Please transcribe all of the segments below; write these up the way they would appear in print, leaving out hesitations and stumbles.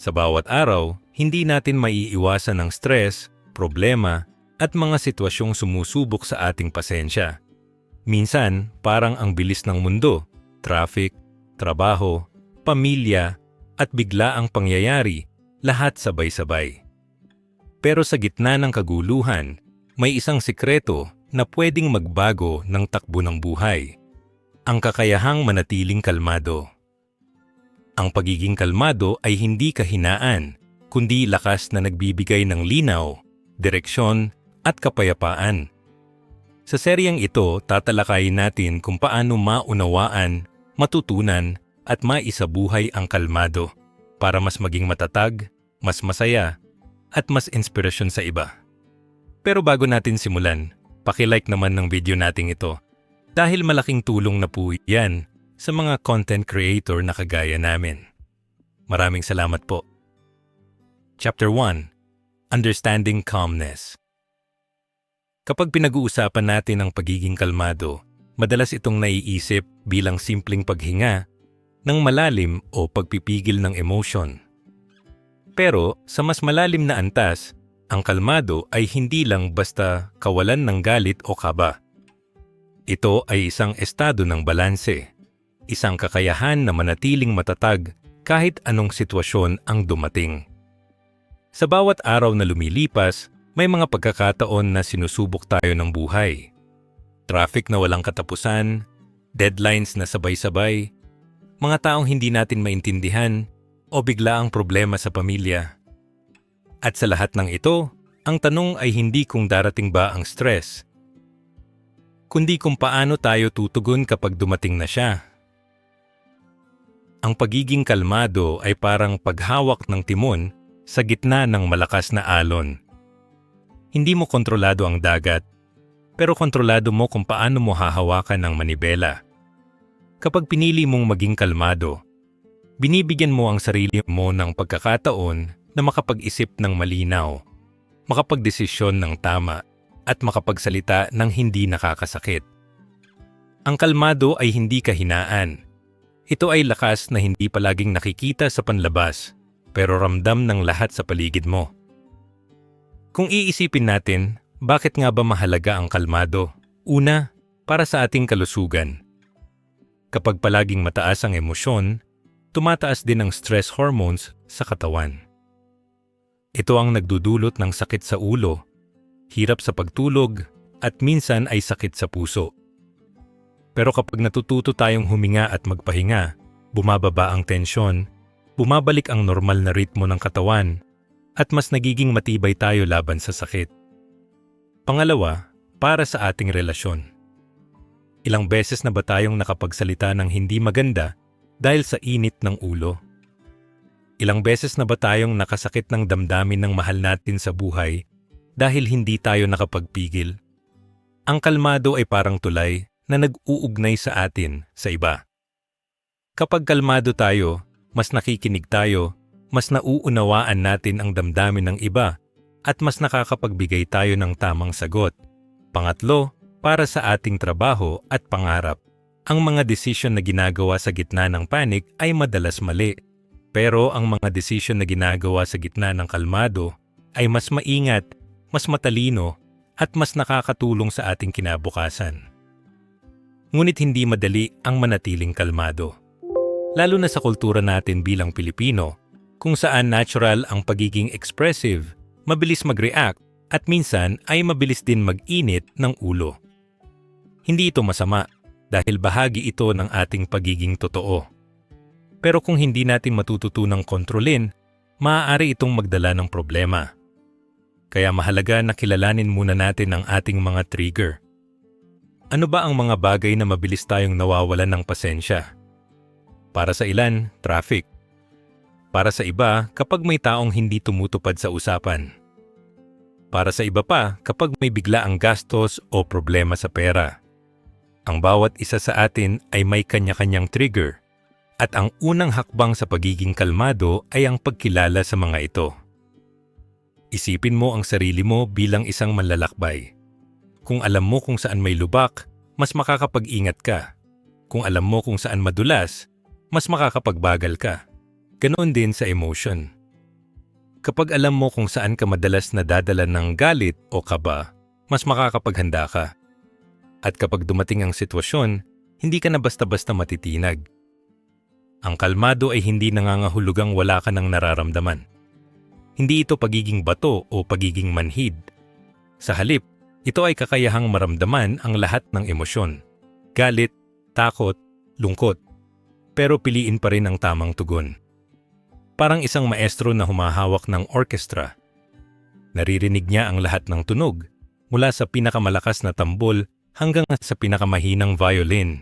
Sa bawat araw, hindi natin maiiwasan ang stress, problema, at mga sitwasyong sumusubok sa ating pasensya. Minsan, parang ang bilis ng mundo, traffic, trabaho, pamilya, at bigla ang pangyayari, lahat sabay-sabay. Pero sa gitna ng kaguluhan, may isang sikreto na pwedeng magbago ng takbo ng buhay. Ang kakayahang manatiling kalmado. Ang pagiging kalmado ay hindi kahinaan, kundi lakas na nagbibigay ng linaw, direksyon, at kapayapaan. Sa seryeng ito, tatalakayin natin kung paano maunawaan, matutunan, at maisabuhay ang kalmado para mas maging matatag, mas masaya, at mas inspirasyon sa iba. Pero bago natin simulan, paki-like naman ng video nating ito dahil malaking tulong na po yan sa mga content creator na kagaya namin. Maraming salamat po. Chapter 1. Understanding Calmness. Kapag pinag-uusapan natin ang pagiging kalmado, madalas itong naiisip bilang simpleng paghinga ng malalim o pagpipigil ng emosyon. Pero sa mas malalim na antas, ang kalmado ay hindi lang basta kawalan ng galit o kaba. Ito ay isang estado ng balanse. Isang kakayahan na manatiling matatag kahit anong sitwasyon ang dumating. Sa bawat araw na lumilipas, may mga pagkakataon na sinusubok tayo ng buhay. Traffic na walang katapusan, deadlines na sabay-sabay, mga taong hindi natin maintindihan, o bigla ang problema sa pamilya. At sa lahat ng ito, ang tanong ay hindi kung darating ba ang stress, kundi kung paano tayo tutugon kapag dumating na siya. Ang pagiging kalmado ay parang paghawak ng timon sa gitna ng malakas na alon. Hindi mo kontrolado ang dagat, pero kontrolado mo kung paano mo hahawakan ang manibela. Kapag pinili mong maging kalmado, binibigyan mo ang sarili mo ng pagkakataon na makapag-isip ng malinaw, makapagdesisyon ng tama, at makapagsalita ng hindi nakakasakit. Ang kalmado ay hindi kahinaan. Ito ay lakas na hindi palaging nakikita sa panlabas, pero ramdam ng lahat sa paligid mo. Kung iisipin natin, bakit nga ba mahalaga ang kalmado? Una, para sa ating kalusugan. Kapag palaging mataas ang emosyon, tumataas din ang stress hormones sa katawan. Ito ang nagdudulot ng sakit sa ulo, hirap sa pagtulog, at minsan ay sakit sa puso. Pero kapag natututo tayong huminga at magpahinga, bumababa ang tensyon, bumabalik ang normal na ritmo ng katawan, at mas nagiging matibay tayo laban sa sakit. Pangalawa, para sa ating relasyon. Ilang beses na ba tayong nakapagsalita ng hindi maganda dahil sa init ng ulo? Ilang beses na ba tayong nakasakit ng damdamin ng mahal natin sa buhay dahil hindi tayo nakapagpigil? Ang kalmado ay parang tulay na nag-uugnay sa atin sa iba. Kapag kalmado tayo, mas nakikinig tayo, mas nauunawaan natin ang damdamin ng iba, at mas nakakapagbigay tayo ng tamang sagot. Pangatlo, para sa ating trabaho at pangarap. Ang mga desisyon na ginagawa sa gitna ng panic ay madalas mali. Pero ang mga desisyon na ginagawa sa gitna ng kalmado ay mas maingat, mas matalino, at mas nakakatulong sa ating kinabukasan. Ngunit hindi madali ang manatiling kalmado. Lalo na sa kultura natin bilang Pilipino, kung saan natural ang pagiging expressive, mabilis mag-react, at minsan ay mabilis din mag-init ng ulo. Hindi ito masama dahil bahagi ito ng ating pagiging totoo. Pero kung hindi natin matututunang kontrolin, maaari itong magdala ng problema. Kaya mahalaga na kilalanin muna natin ang ating mga trigger. Ano ba ang mga bagay na mabilis tayong nawawalan ng pasensya? Para sa ilan, traffic. Para sa iba, kapag may taong hindi tumutupad sa usapan. Para sa iba pa, kapag may bigla ang gastos o problema sa pera. Ang bawat isa sa atin ay may kanya-kanyang trigger. At ang unang hakbang sa pagiging kalmado ay ang pagkilala sa mga ito. Isipin mo ang sarili mo bilang isang manlalakbay. Kung alam mo kung saan may lubak, mas makakapag-ingat ka. Kung alam mo kung saan madulas, mas makakapagbagal ka. Ganoon din sa emotion. Kapag alam mo kung saan ka madalas nadadala ng galit o kaba, mas makakapaghanda ka. At kapag dumating ang sitwasyon, hindi ka na basta-basta matitinag. Ang kalmado ay hindi nangangahulugang wala ka ng nararamdaman. Hindi ito pagiging bato o pagiging manhid. Sa halip, ito ay kakayahang maramdaman ang lahat ng emosyon. Galit, takot, lungkot. Pero piliin pa rin ang tamang tugon. Parang isang maestro na humahawak ng orkestra. Naririnig niya ang lahat ng tunog, mula sa pinakamalakas na tambol hanggang sa pinakamahinang violin.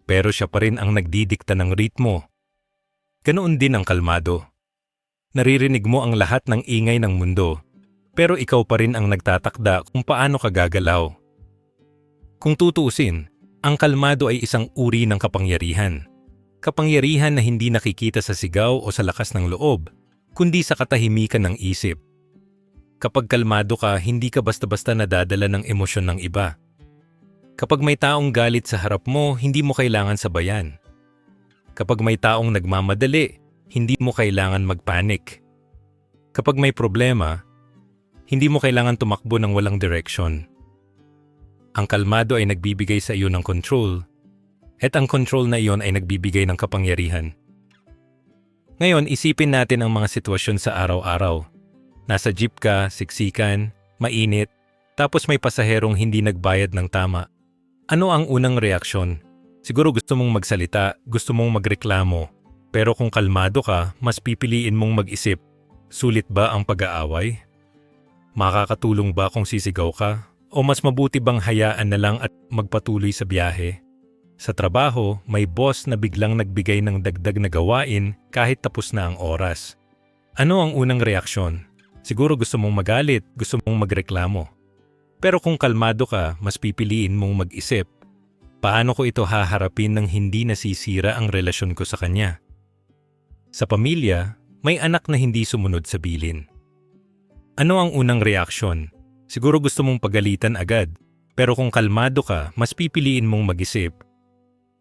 Pero siya pa rin ang nagdidikta ng ritmo. Ganoon din ang kalmado. Naririnig mo ang lahat ng ingay ng mundo, pero ikaw pa rin ang nagtatakda kung paano ka gagalaw. Kung tutuusin, ang kalmado ay isang uri ng kapangyarihan. Kapangyarihan na hindi nakikita sa sigaw o sa lakas ng loob, kundi sa katahimikan ng isip. Kapag kalmado ka, hindi ka basta-basta nadadala ng emosyon ng iba. Kapag may taong galit sa harap mo, hindi mo kailangan sabayan. Kapag may taong nagmamadali, hindi mo kailangan magpanik. Kapag may problema, hindi mo kailangan tumakbo ng walang direksyon. Ang kalmado ay nagbibigay sa iyo ng control, at ang control na iyon ay nagbibigay ng kapangyarihan. Ngayon, isipin natin ang mga sitwasyon sa araw-araw. Nasa jeep ka, siksikan, mainit, tapos may pasaherong hindi nagbayad ng tama. Ano ang unang reaksyon? Siguro gusto mong magsalita, gusto mong magreklamo. Pero kung kalmado ka, mas pipiliin mong mag-isip, sulit ba ang pag-aaway? Makakatulong ba kung sisigaw ka? O mas mabuti bang hayaan na lang at magpatuloy sa biyahe? Sa trabaho, may boss na biglang nagbigay ng dagdag na gawain kahit tapos na ang oras. Ano ang unang reaksyon? Siguro gusto mong magalit, gusto mong magreklamo. Pero kung kalmado ka, mas pipiliin mong mag-isip, paano ko ito haharapin nang hindi nasisira ang relasyon ko sa kanya? Sa pamilya, may anak na hindi sumunod sa bilin. Ano ang unang reaksyon? Siguro gusto mong pagalitan agad, pero kung kalmado ka, mas pipiliin mong mag-isip,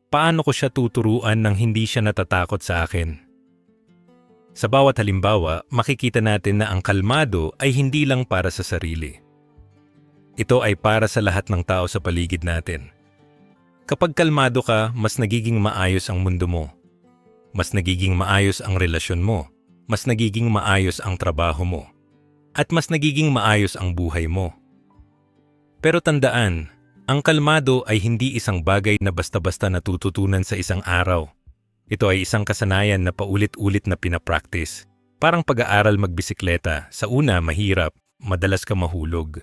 paano ko siya tuturuan nang hindi siya natatakot sa akin? Sa bawat halimbawa, makikita natin na ang kalmado ay hindi lang para sa sarili. Ito ay para sa lahat ng tao sa paligid natin. Kapag kalmado ka, mas nagiging maayos ang mundo mo. Mas nagiging maayos ang relasyon mo. Mas nagiging maayos ang trabaho mo. At mas nagiging maayos ang buhay mo. Pero tandaan, ang kalmado ay hindi isang bagay na basta-basta natututunan sa isang araw. Ito ay isang kasanayan na paulit-ulit na pinapractice. Parang pag-aaral magbisikleta, sa una mahirap, madalas ka mahulog.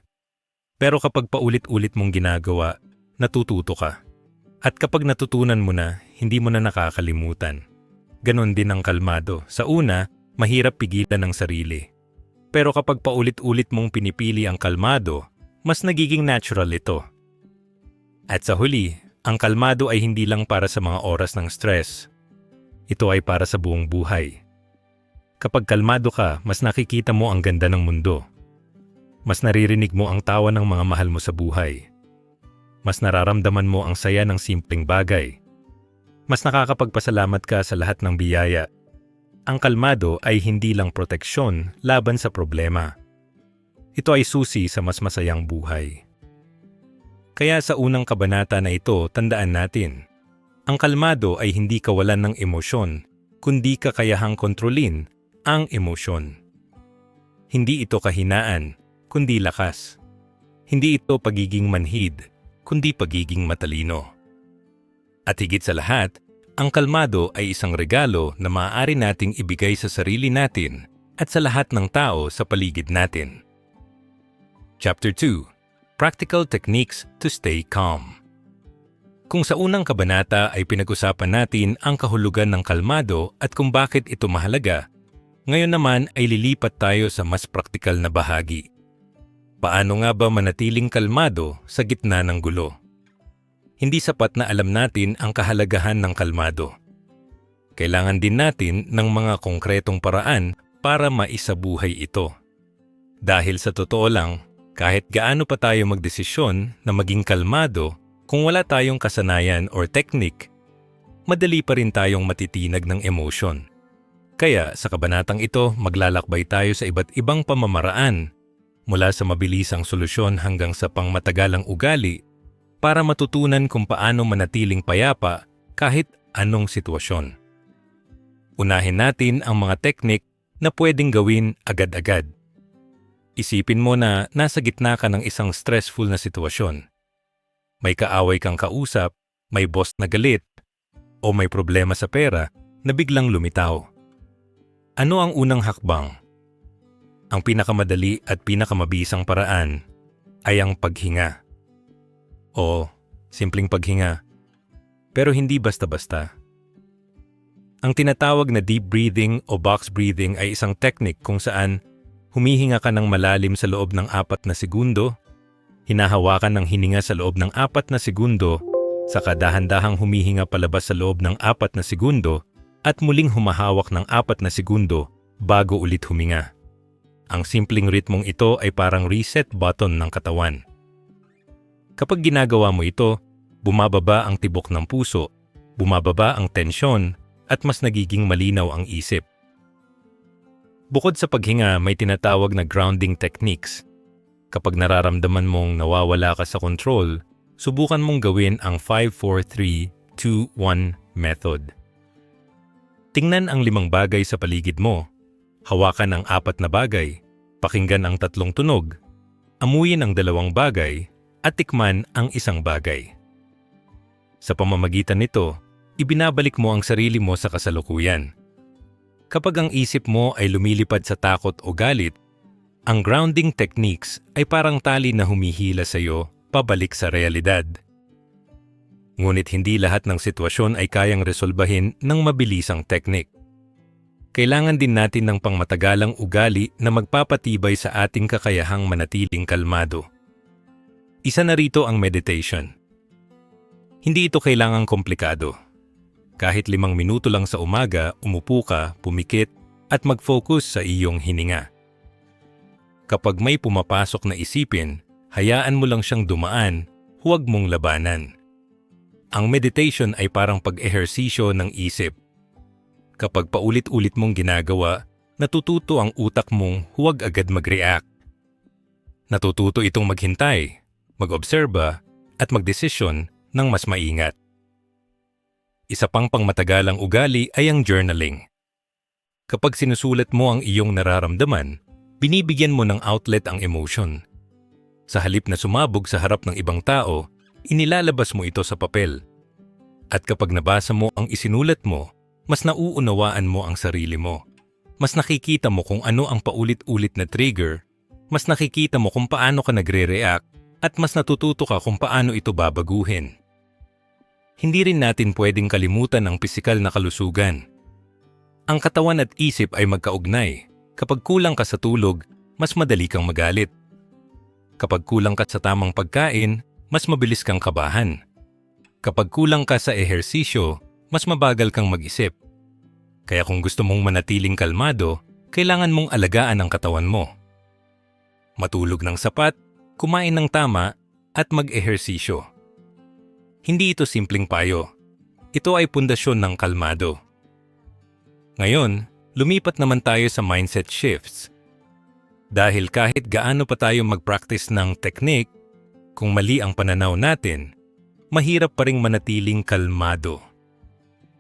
Pero kapag paulit-ulit mong ginagawa, natututo ka. At kapag natutunan mo na, hindi mo na nakakalimutan. Ganon din ang kalmado. Sa una, mahirap pigilan ang sarili. Pero kapag paulit-ulit mong pinipili ang kalmado, mas nagiging natural ito. At sa huli, ang kalmado ay hindi lang para sa mga oras ng stress. Ito ay para sa buong buhay. Kapag kalmado ka, mas nakikita mo ang ganda ng mundo. Mas naririnig mo ang tawa ng mga mahal mo sa buhay. Mas nararamdaman mo ang saya ng simpleng bagay. Mas nakakapagpasalamat ka sa lahat ng biyaya. Ang kalmado ay hindi lang proteksyon laban sa problema. Ito ay susi sa mas masayang buhay. Kaya sa unang kabanata na ito, tandaan natin, ang kalmado ay hindi kawalan ng emosyon, kundi kakayahang kontrolin ang emosyon. Hindi ito kahinaan, kundi lakas. Hindi ito pagiging manhid, kundi pagiging matalino. At higit sa lahat, ang kalmado ay isang regalo na maaari nating ibigay sa sarili natin at sa lahat ng tao sa paligid natin. Chapter 2: Practical Techniques to Stay Calm. Kung sa unang kabanata ay pinag-usapan natin ang kahulugan ng kalmado at kung bakit ito mahalaga, ngayon naman ay lilipat tayo sa mas praktikal na bahagi. Paano nga ba manatiling kalmado sa gitna ng gulo? Hindi sapat na alam natin ang kahalagahan ng kalmado. Kailangan din natin ng mga konkretong paraan para maisabuhay ito. Dahil sa totoo lang, kahit gaano pa tayo magdesisyon na maging kalmado, kung wala tayong kasanayan or technique, madali pa rin tayong matitinag ng emosyon. Kaya sa kabanatang ito, maglalakbay tayo sa iba't ibang pamamaraan mula sa mabilisang solusyon hanggang sa pangmatagalang ugali para matutunan kung paano manatiling payapa kahit anong sitwasyon. Unahin natin ang mga teknik na pwedeng gawin agad-agad. Isipin mo na nasa gitna ka ng isang stressful na sitwasyon. May kaaway kang kausap, may boss na galit, o may problema sa pera na biglang lumitaw. Ano ang unang hakbang? Ang pinakamadali at pinakamabisang paraan ay ang paghinga. O simpleng paghinga, pero hindi basta-basta. Ang tinatawag na deep breathing o box breathing ay isang technique kung saan humihinga ka ng malalim sa loob ng 4 na segundo, hinahawakan ng hininga sa loob ng 4 na segundo, saka dahan-dahang humihinga palabas sa loob ng 4 na segundo, at muling humahawak ng 4 na segundo bago ulit huminga. Ang simpleng ritmong ito ay parang reset button ng katawan. Kapag ginagawa mo ito, bumababa ang tibok ng puso, bumababa ang tensyon, at mas nagiging malinaw ang isip. Bukod sa paghinga, may tinatawag na grounding techniques. Kapag nararamdaman mong nawawala ka sa control, subukan mong gawin ang 5-4-3-2-1 method. Tingnan ang 5 bagay sa paligid mo. Hawakan ang 4 na bagay, pakinggan ang 3 tunog, amuyin ang 2 bagay, at tikman ang 1 bagay. Sa pamamagitan nito, ibinabalik mo ang sarili mo sa kasalukuyan. Kapag ang isip mo ay lumilipad sa takot o galit, ang grounding techniques ay parang tali na humihila sa iyo pabalik sa realidad. Ngunit hindi lahat ng sitwasyon ay kayang resolbahin ng mabilisang teknik. Kailangan din natin ng pangmatagalang ugali na magpapatibay sa ating kakayahang manatiling kalmado. Isa na rito ang meditation. Hindi ito kailangang komplikado. Kahit 5 minuto lang sa umaga, umupo ka, pumikit, at mag-focus sa iyong hininga. Kapag may pumapasok na isipin, hayaan mo lang siyang dumaan, huwag mong labanan. Ang meditation ay parang pag-ehersisyo ng isip. Kapag paulit-ulit mong ginagawa, natututo ang utak mong huwag agad mag-react. Natututo itong maghintay, mag-obserba, at magdesisyon ng mas maingat. Isa pang pangmatagalang ugali ay ang journaling. Kapag sinusulat mo ang iyong nararamdaman, binibigyan mo ng outlet ang emotion. Sa halip na sumabog sa harap ng ibang tao, inilalabas mo ito sa papel. At kapag nabasa mo ang isinulat mo, mas nauunawaan mo ang sarili mo. Mas nakikita mo kung ano ang paulit-ulit na trigger, mas nakikita mo kung paano ka nagre-react, at mas natututo ka kung paano ito babaguhin. Hindi rin natin pwedeng kalimutan ang pisikal na kalusugan. Ang katawan at isip ay magkaugnay. Kapag kulang ka sa tulog, mas madali kang magalit. Kapag kulang ka sa tamang pagkain, mas mabilis kang kabahan. Kapag kulang ka sa ehersisyo, mas mabagal kang mag-isip. Kaya kung gusto mong manatiling kalmado, kailangan mong alagaan ang katawan mo. Matulog ng sapat, kumain ng tama, at mag-ehersisyo. Hindi ito simpleng payo. Ito ay pundasyon ng kalmado. Ngayon, lumipat naman tayo sa mindset shifts. Dahil kahit gaano pa tayo mag-practice ng technique, kung mali ang pananaw natin, mahirap pa ring manatiling kalmado.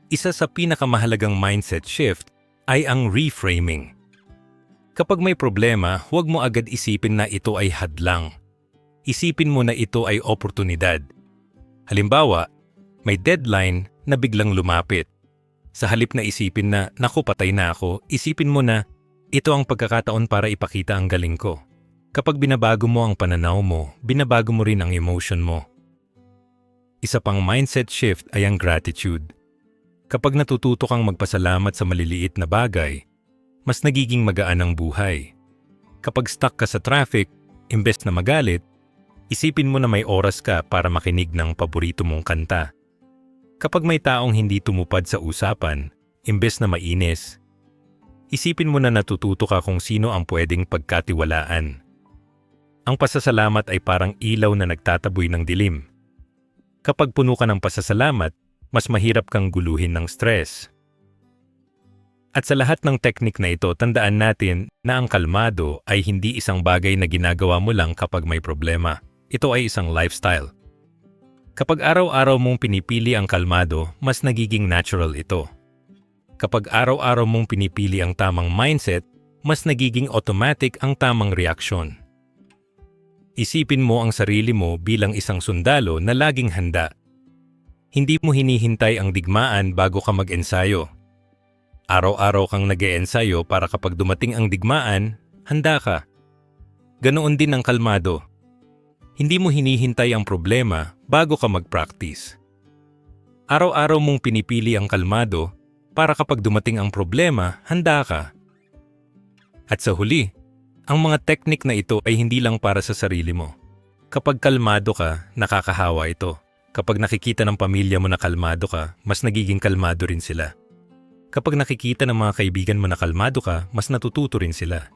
Isa sa pinakamahalagang mindset shift ay ang reframing. Kapag may problema, huwag mo agad isipin na ito ay hadlang. Isipin mo na ito ay oportunidad. Halimbawa, may deadline na biglang lumapit. Sa halip na isipin na, naku patay na ako, isipin mo na, ito ang pagkakataon para ipakita ang galing ko. Kapag binabago mo ang pananaw mo, binabago mo rin ang emotion mo. Isa pang mindset shift ay ang gratitude. Kapag natututo kang magpasalamat sa maliliit na bagay, mas nagiging magaan ang buhay. Kapag stuck ka sa traffic, imbes na magalit, isipin mo na may oras ka para makinig ng paborito mong kanta. Kapag may taong hindi tumupad sa usapan, imbes na mainis, isipin mo na natututo ka kung sino ang pwedeng pagkatiwalaan. Ang pasasalamat ay parang ilaw na nagtataboy ng dilim. Kapag puno ka ng pasasalamat, mas mahirap kang guluhin ng stress. At sa lahat ng teknik na ito, tandaan natin na ang kalmado ay hindi isang bagay na ginagawa mo lang kapag may problema. Ito ay isang lifestyle. Kapag araw-araw mong pinipili ang kalmado, mas nagiging natural ito. Kapag araw-araw mong pinipili ang tamang mindset, mas nagiging automatic ang tamang reaksyon. Isipin mo ang sarili mo bilang isang sundalo na laging handa. Hindi mo hinihintay ang digmaan bago ka mag-ensayo. Araw-araw kang nag-e-ensayo para kapag dumating ang digmaan, handa ka. Ganoon din ang kalmado. Hindi mo hinihintay ang problema bago ka mag-practice. Araw-araw mong pinipili ang kalmado para kapag dumating ang problema, handa ka. At sa huli, ang mga teknik na ito ay hindi lang para sa sarili mo. Kapag kalmado ka, nakakahawa ito. Kapag nakikita ng pamilya mo na kalmado ka, mas nagiging kalmado rin sila. Kapag nakikita ng mga kaibigan mo na kalmado ka, mas natututo rin sila.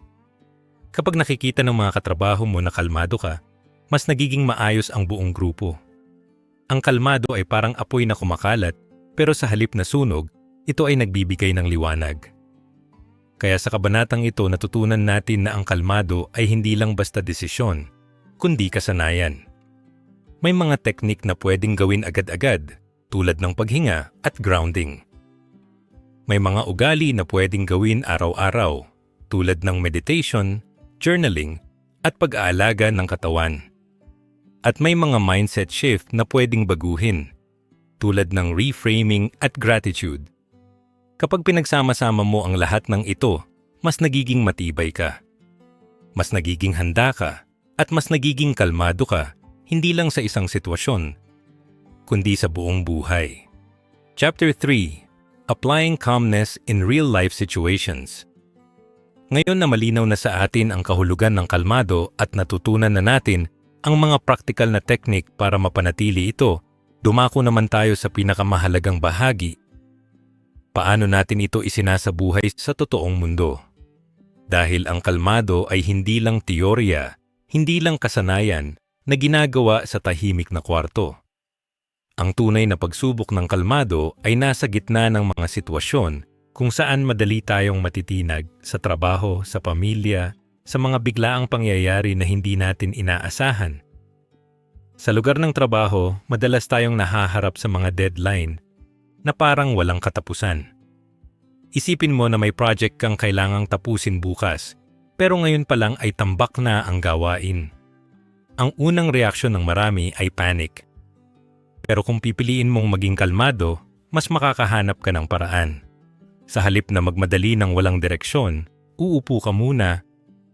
Kapag nakikita ng mga katrabaho mo na kalmado ka, mas nagiging maayos ang buong grupo. Ang kalmado ay parang apoy na kumakalat, pero sa halip na sunog, ito ay nagbibigay ng liwanag. Kaya sa kabanatang ito natutunan natin na ang kalmado ay hindi lang basta desisyon, kundi kasanayan. May mga teknik na pwedeng gawin agad-agad, tulad ng paghinga at grounding. May mga ugali na pwedeng gawin araw-araw, tulad ng meditation, journaling, at pag-aalaga ng katawan. At may mga mindset shift na pwedeng baguhin, tulad ng reframing at gratitude. Kapag pinagsama-sama mo ang lahat ng ito, mas nagiging matibay ka. Mas nagiging handa ka at mas nagiging kalmado ka, hindi lang sa isang sitwasyon, kundi sa buong buhay. Chapter 3: Applying Calmness in Real-Life Situations. Ngayon na malinaw na sa atin ang kahulugan ng kalmado at natutunan na natin ang mga praktikal na teknik para mapanatili ito, dumako naman tayo sa pinakamahalagang bahagi. Paano natin ito isinasabuhay sa totoong mundo? Dahil ang kalmado ay hindi lang teorya, hindi lang kasanayan na ginagawa sa tahimik na kwarto. Ang tunay na pagsubok ng kalmado ay nasa gitna ng mga sitwasyon kung saan madali tayong matitinag sa trabaho, sa pamilya, sa mga biglaang pangyayari na hindi natin inaasahan. Sa lugar ng trabaho, madalas tayong nahaharap sa mga deadline na parang walang katapusan. Isipin mo na may project kang kailangang tapusin bukas, pero ngayon pa lang ay tambak na ang gawain. Ang unang reaksyon ng marami ay panic. Pero kung pipiliin mong maging kalmado, mas makakahanap ka ng paraan. Sa halip na magmadali ng walang direksyon, uupo ka muna,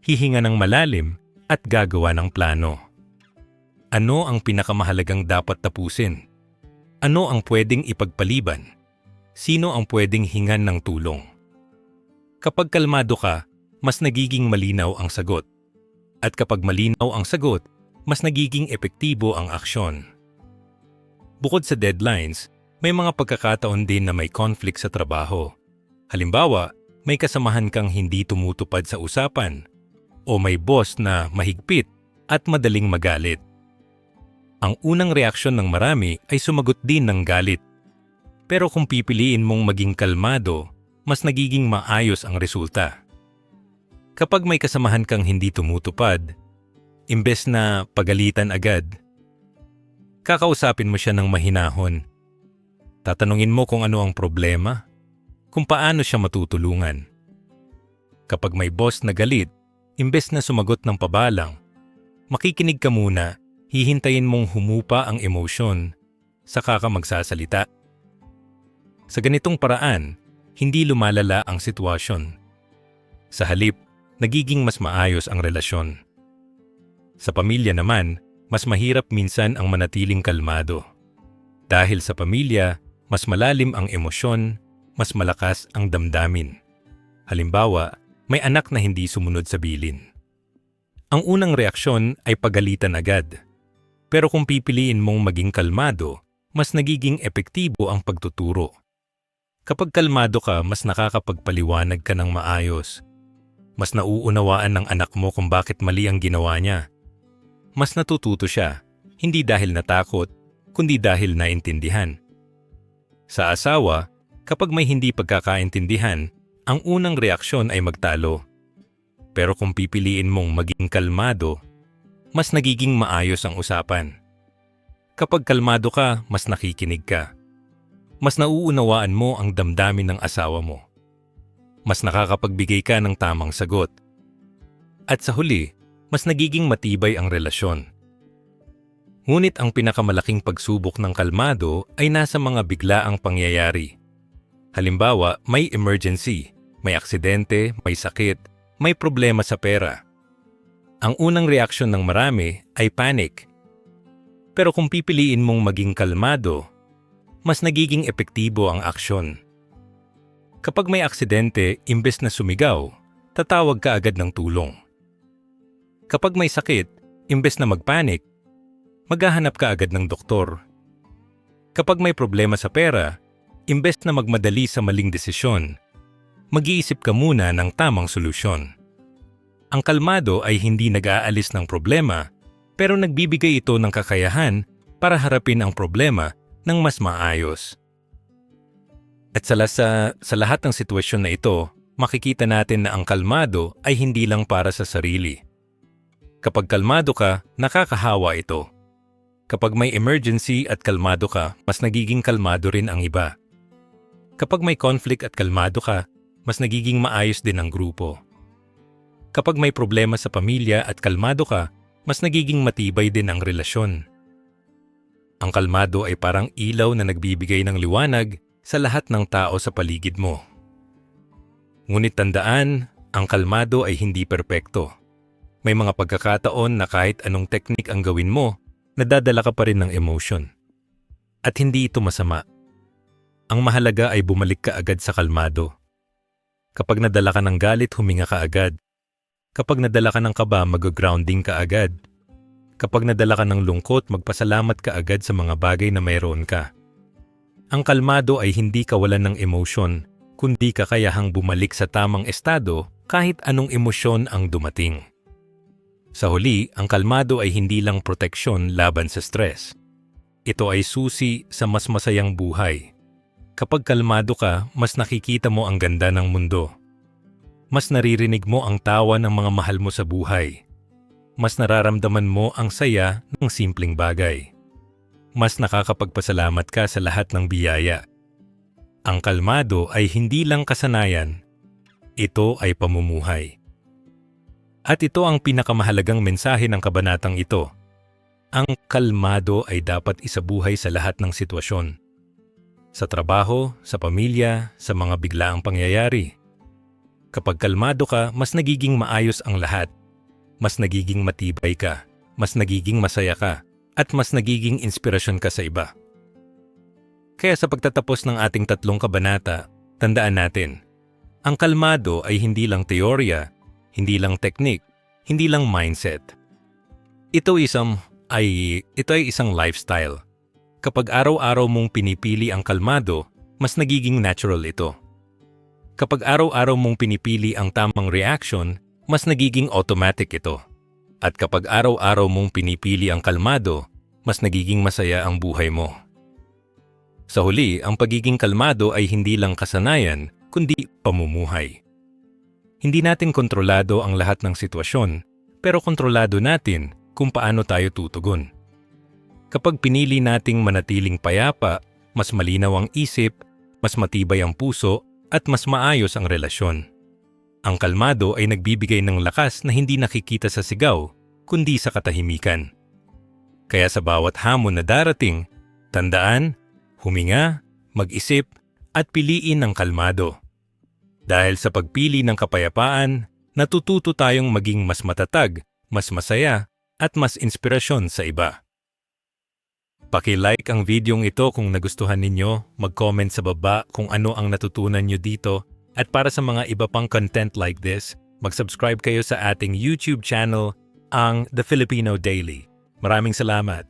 hihinga ng malalim, at gagawa ng plano. Ano ang pinakamahalagang dapat tapusin? Ano ang pwedeng ipagpaliban? Sino ang pwedeng hingan ng tulong? Kapag kalmado ka, mas nagiging malinaw ang sagot. At kapag malinaw ang sagot, mas nagiging epektibo ang aksyon. Bukod sa deadlines, may mga pagkakataon din na may conflict sa trabaho. Halimbawa, may kasamahan kang hindi tumutupad sa usapan, o may boss na mahigpit at madaling magalit. Ang unang reaksyon ng marami ay sumagot din ng galit. Pero kung pipiliin mong maging kalmado, mas nagiging maayos ang resulta. Kapag may kasamahan kang hindi tumutupad, imbes na pagalitan agad, kakausapin mo siya ng mahinahon. Tatanungin mo kung ano ang problema, kung paano siya matutulungan. Kapag may boss na galit, imbes na sumagot ng pabalang, makikinig ka muna, hihintayin mong humupa ang emosyon, saka ka magsasalita. Sa ganitong paraan, hindi lumalala ang sitwasyon. Sa halip, nagiging mas maayos ang relasyon. Sa pamilya naman, mas mahirap minsan ang manatiling kalmado. Dahil sa pamilya, mas malalim ang emosyon, mas malakas ang damdamin. Halimbawa, may anak na hindi sumunod sa bilin. Ang unang reaksyon ay pagalitan agad. Pero kung pipiliin mong maging kalmado, mas nagiging epektibo ang pagtuturo. Kapag kalmado ka, mas nakakapagpaliwanag ka ng maayos. Mas nauunawaan ng anak mo kung bakit mali ang ginawa niya. Mas natututo siya, hindi dahil natakot, kundi dahil naintindihan. Sa asawa, kapag may hindi pagkakaintindihan, ang unang reaksyon ay magtalo. Pero kung pipiliin mong maging kalmado, mas nagiging maayos ang usapan. Kapag kalmado ka, mas nakikinig ka. Mas nauunawaan mo ang damdamin ng asawa mo. Mas nakakapagbigay ka ng tamang sagot. At sa huli, mas nagiging matibay ang relasyon. Ngunit ang pinakamalaking pagsubok ng kalmado ay nasa mga biglaang pangyayari. Halimbawa, may emergency, may aksidente, may sakit, may problema sa pera. Ang unang reaksyon ng marami ay panic. Pero kung pipiliin mong maging kalmado, mas nagiging epektibo ang aksyon. Kapag may aksidente, imbes na sumigaw, tatawag ka agad ng tulong. Kapag may sakit, imbes na magpanik, maghahanap ka agad ng doktor. Kapag may problema sa pera, imbes na magmadali sa maling desisyon, mag-iisip ka muna ng tamang solusyon. Ang kalmado ay hindi nag-aalis ng problema, pero nagbibigay ito ng kakayahan para harapin ang problema ng mas maayos. At sa lahat ng sitwasyon na ito, makikita natin na ang kalmado ay hindi lang para sa sarili. Kapag kalmado ka, nakakahawa ito. Kapag may emergency at kalmado ka, mas nagiging kalmado rin ang iba. Kapag may conflict at kalmado ka, mas nagiging maayos din ang grupo. Kapag may problema sa pamilya at kalmado ka, mas nagiging matibay din ang relasyon. Ang kalmado ay parang ilaw na nagbibigay ng liwanag sa lahat ng tao sa paligid mo. Ngunit tandaan, ang kalmado ay hindi perpekto. May mga pagkakataon na kahit anong teknik ang gawin mo, nadadala ka pa rin ng emotion. At hindi ito masama. Ang mahalaga ay bumalik ka agad sa kalmado. Kapag nadala ka ng galit, huminga ka agad. Kapag nadala ka ng kaba, mag-grounding ka agad. Kapag nadala ka ng lungkot, magpasalamat ka agad sa mga bagay na mayroon ka. Ang kalmado ay hindi kawalan ng emosyon, kundi kakayahang bumalik sa tamang estado kahit anong emosyon ang dumating. Sa huli, ang kalmado ay hindi lang proteksyon laban sa stress. Ito ay susi sa mas masayang buhay. Kapag kalmado ka, mas nakikita mo ang ganda ng mundo. Mas naririnig mo ang tawa ng mga mahal mo sa buhay. Mas nararamdaman mo ang saya ng simpleng bagay. Mas nakakapagpasalamat ka sa lahat ng biyaya. Ang kalmado ay hindi lang kasanayan. Ito ay pamumuhay. At ito ang pinakamahalagang mensahe ng kabanatang ito. Ang kalmado ay dapat isabuhay sa lahat ng sitwasyon. Sa trabaho, sa pamilya, sa mga biglaang pangyayari. Kapag kalmado ka, mas nagiging maayos ang lahat. Mas nagiging matibay ka, mas nagiging masaya ka, at mas nagiging inspirasyon ka sa iba. Kaya sa pagtatapos ng ating 3 kabanata, tandaan natin, ang kalmado ay hindi lang teorya, hindi lang teknik, hindi lang mindset. Ito ay isang lifestyle. Kapag araw-araw mong pinipili ang kalmado, mas nagiging natural ito. Kapag araw-araw mong pinipili ang tamang reaction, mas nagiging automatic ito. At kapag araw-araw mong pinipili ang kalmado, mas nagiging masaya ang buhay mo. Sa huli, ang pagiging kalmado ay hindi lang kasanayan, kundi pamumuhay. Hindi natin kontrolado ang lahat ng sitwasyon, pero kontrolado natin kung paano tayo tutugon. Kapag pinili nating manatiling payapa, mas malinaw ang isip, mas matibay ang puso, at mas maayos ang relasyon. Ang kalmado ay nagbibigay ng lakas na hindi nakikita sa sigaw, kundi sa katahimikan. Kaya sa bawat hamon na darating, tandaan, huminga, mag-isip, at piliin ang kalmado. Dahil sa pagpili ng kapayapaan, natututo tayong maging mas matatag, mas masaya, at mas inspirasyon sa iba. Paki-like ang videong ito kung nagustuhan ninyo, mag-comment sa baba kung ano ang natutunan nyo dito, at para sa mga iba pang content like this, mag-subscribe kayo sa ating YouTube channel, ang The Filipino Daily. Maraming salamat!